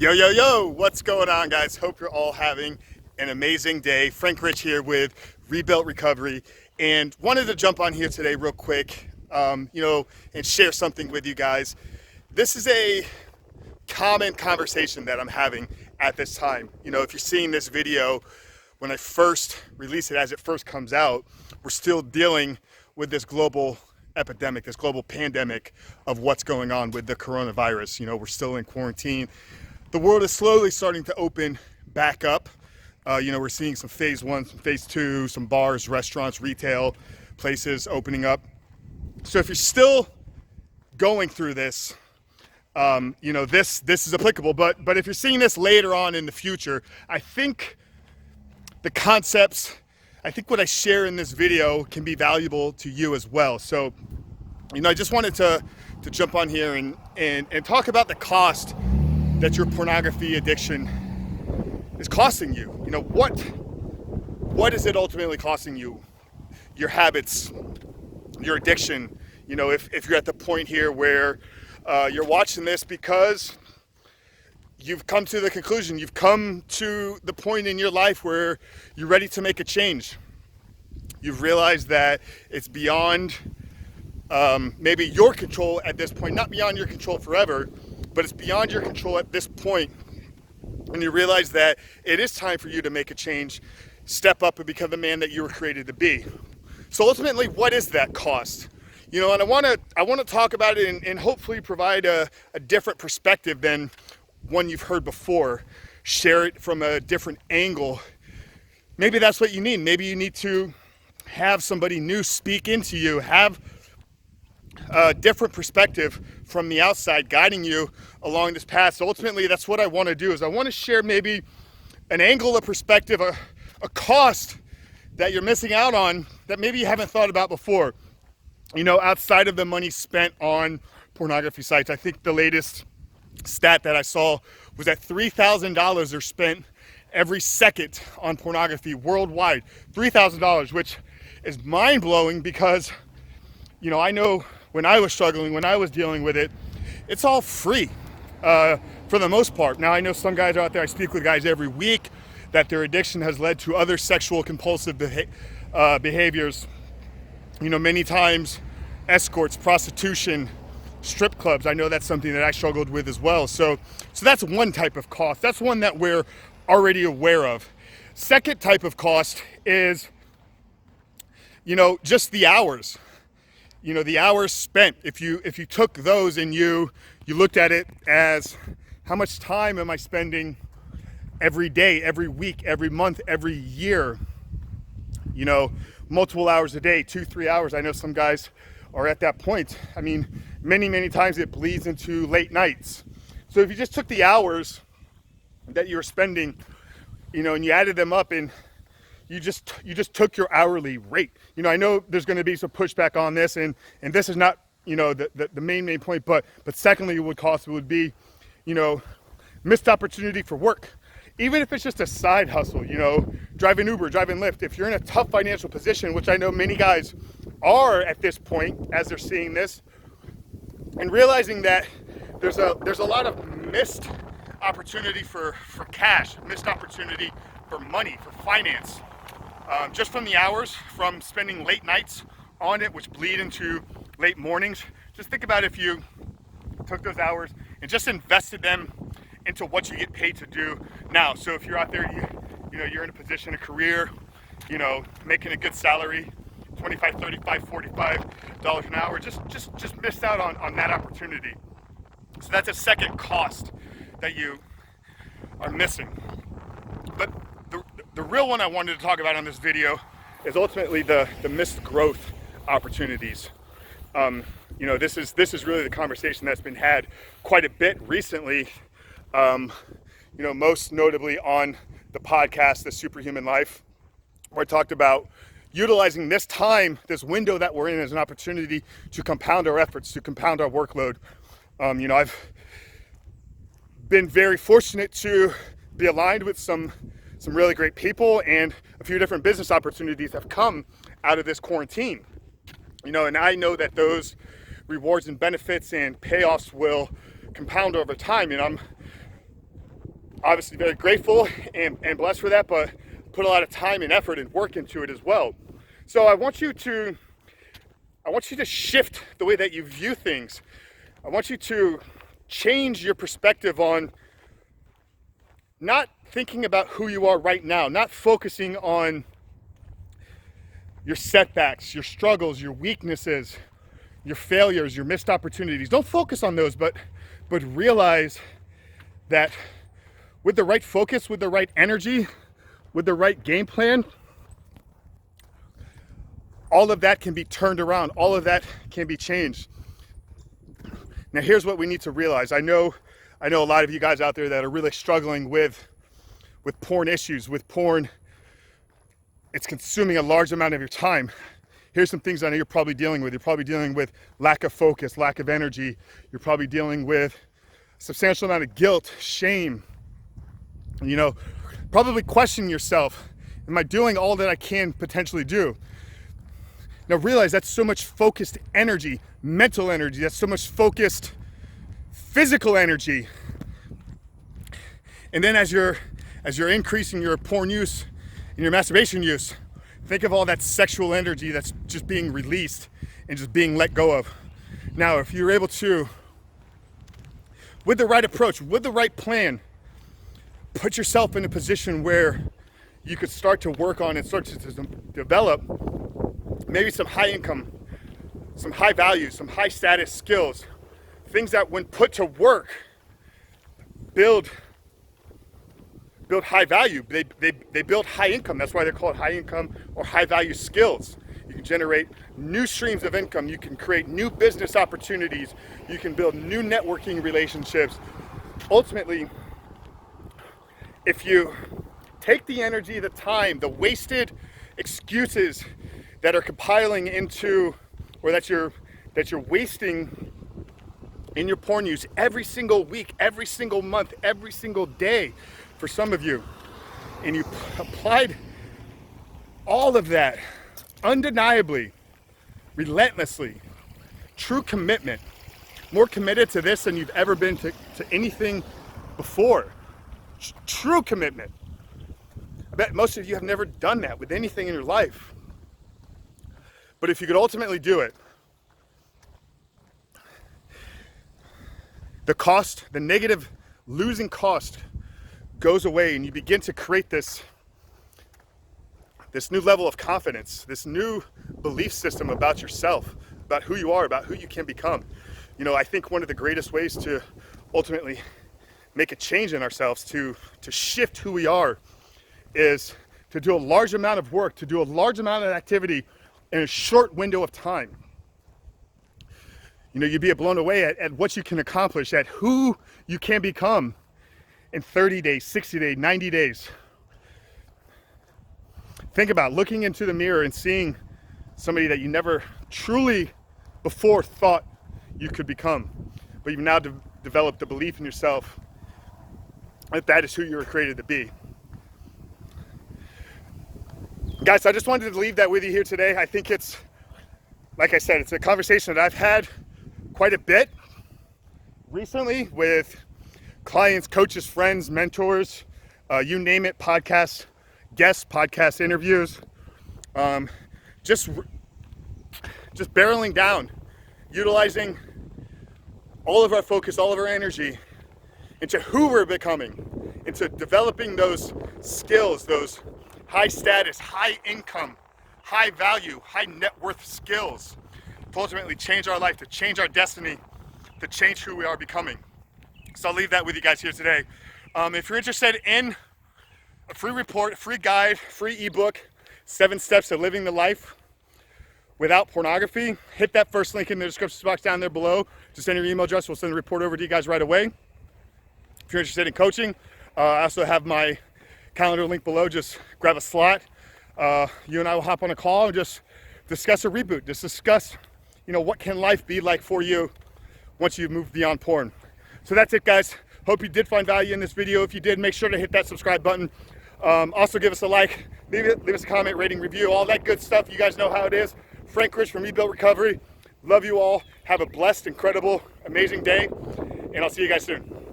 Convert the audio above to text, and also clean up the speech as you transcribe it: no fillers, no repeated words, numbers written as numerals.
Yo, yo, yo, what's going on, guys? Hope you're all having an amazing day. Frank Rich here with Rebuilt Recovery, and wanted to jump on here today real quick, and share something with you guys. This is a common conversation that I'm having at this time. If you're seeing this video, when I first release it, as it first comes out, we're still dealing with this global epidemic, this global pandemic of what's going on with the coronavirus. We're still in quarantine. The world is slowly starting to open back up. We're seeing some phase one, some phase two, some bars, restaurants, retail places opening up. So if you're still going through this, this is applicable. But if you're seeing this later on in the future, I think the concepts, I think what I share in this video can be valuable to you as well. So, I just wanted to jump on here and talk about the cost that your pornography addiction is costing you. What is it ultimately costing you? Your habits, your addiction. If you're at the point here where you're watching this because you've come to the conclusion, you've come to the point in your life where you're ready to make a change. You've realized that it's beyond maybe your control at this point, not beyond your control forever, but it's beyond your control at this point. And you realize that it is time for you to make a change, step up and become the man that you were created to be. So ultimately, what is that cost? And I want to talk about it and hopefully provide a different perspective than one you've heard before. Share it from a different angle. Maybe that's what you need. Maybe you need to have somebody new speak into you, have a different perspective from the outside guiding you along this path. So ultimately, that's what I want to do, is I want to share maybe an angle, a perspective, a cost that you're missing out on that maybe you haven't thought about before. Outside of the money spent on pornography sites. I think the latest stat that I saw was that $3,000 are spent every second on pornography worldwide. $3,000, which is mind-blowing because, I know when I was struggling, when I was dealing with it, it's all free for the most part. Now, I know some guys out there, I speak with guys every week, that their addiction has led to other sexual compulsive behaviors. Many times escorts, prostitution, strip clubs. I know that's something that I struggled with as well. So that's one type of cost. That's one that we're already aware of. Second type of cost is, just the hours. The hours spent. If you took those and you looked at it as how much time am I spending every day, every week, every month, every year, multiple hours a day, 2-3 hours. I know some guys are at that point. I mean, many times it bleeds into late nights. So if you just took the hours that you're spending, and you added them up and you just took your hourly rate. I know there's going to be some pushback on this, and this is not, the main point, but secondly, what cost would be, missed opportunity for work. Even if it's just a side hustle, driving Uber, driving Lyft. If you're in a tough financial position, which I know many guys are at this point as they're seeing this, and realizing that there's a lot of missed opportunity for cash, missed opportunity for money, for finance. Just from the hours, from spending late nights on it, which bleed into late mornings. Just think about if you took those hours and just invested them into what you get paid to do now. So if you're out there, you're in a position, a career, making a good salary, $25, $35, $45 an hour, just missed out on that opportunity. So that's a second cost that you are missing. But the real one I wanted to talk about on this video is ultimately the missed growth opportunities. This is really the conversation that's been had quite a bit recently. Most notably on the podcast, The Superhuman Life, where I talked about utilizing this time, this window that we're in, as an opportunity to compound our efforts, to compound our workload. I've been very fortunate to be aligned with some really great people, and a few different business opportunities have come out of this quarantine. And I know that those rewards and benefits and payoffs will compound over time. And I'm obviously very grateful and blessed for that, but put a lot of time and effort and work into it as well. So I want you to shift the way that you view things. I want you to change your perspective on not thinking about who you are right now, not focusing on your setbacks, your struggles, your weaknesses, your failures, your missed opportunities. Don't focus on those, but realize that with the right focus, with the right energy, with the right game plan, all of that can be turned around. All of that can be changed. Now, here's what we need to realize. I know a lot of you guys out there that are really struggling with porn issues, with porn. It's consuming a large amount of your time. Here's some things I know you're probably dealing with. You're probably dealing with lack of focus, lack of energy. You're probably dealing with a substantial amount of guilt, shame. Probably questioning yourself. Am I doing all that I can potentially do? Now realize that's so much focused energy, mental energy. That's so much focused physical energy. And then as you're increasing your porn use and your masturbation use, think of all that sexual energy that's just being released and just being let go of. Now, if you're able to, with the right approach, with the right plan, put yourself in a position where you could start to work on and start to develop maybe some high income, some high value, some high status skills, things that when put to work, build high value. They build high income. That's why they're called high income or high value skills. You can generate new streams of income. You can create new business opportunities. You can build new networking relationships. Ultimately, if you take the energy, the time, the wasted excuses that are compiling into, or that you're wasting in your porn use every single week, every single month, every single day for some of you, and you applied all of that undeniably, relentlessly, true commitment, more committed to this than you've ever been to anything before. True commitment. I bet most of you have never done that with anything in your life. But if you could ultimately do it, the cost, the negative losing cost goes away, and you begin to create this new level of confidence, this new belief system about yourself, about who you are, about who you can become. I think one of the greatest ways to ultimately make a change in ourselves, to shift who we are, is to do a large amount of work, to do a large amount of activity in a short window of time. You'd be blown away at what you can accomplish, at who you can become in 30 days, 60 days, 90 days. Think about looking into the mirror and seeing somebody that you never truly before thought you could become, but you've now developed the belief in yourself that is who you were created to be. Guys, I just wanted to leave that with you here today. I think it's, like I said, it's a conversation that I've had quite a bit recently with clients, coaches, friends, mentors, you name it, podcasts, guests, podcast interviews, just barreling down, utilizing all of our focus, all of our energy into who we're becoming, into developing those skills, those high status, high income, high value, high net worth skills to ultimately change our life, to change our destiny, to change who we are becoming. So I'll leave that with you guys here today. If you're interested in a free report, a free guide, free ebook, 7 steps to living the life without pornography, hit that first link in the description box down there below. Just enter your email address. We'll send the report over to you guys right away. If you're interested in coaching, I also have my calendar link below. Just grab a slot. You and I will hop on a call and just discuss a reboot. Just discuss, what can life be like for you once you've moved beyond porn. So that's it, guys. Hope you did find value in this video. If you did, make sure to hit that subscribe button. Also give us a like, leave us a comment, rating, review, all that good stuff. You guys know how it is. Frank Rich from Rebuilt Recovery. Love you all. Have a blessed, incredible, amazing day, and I'll see you guys soon.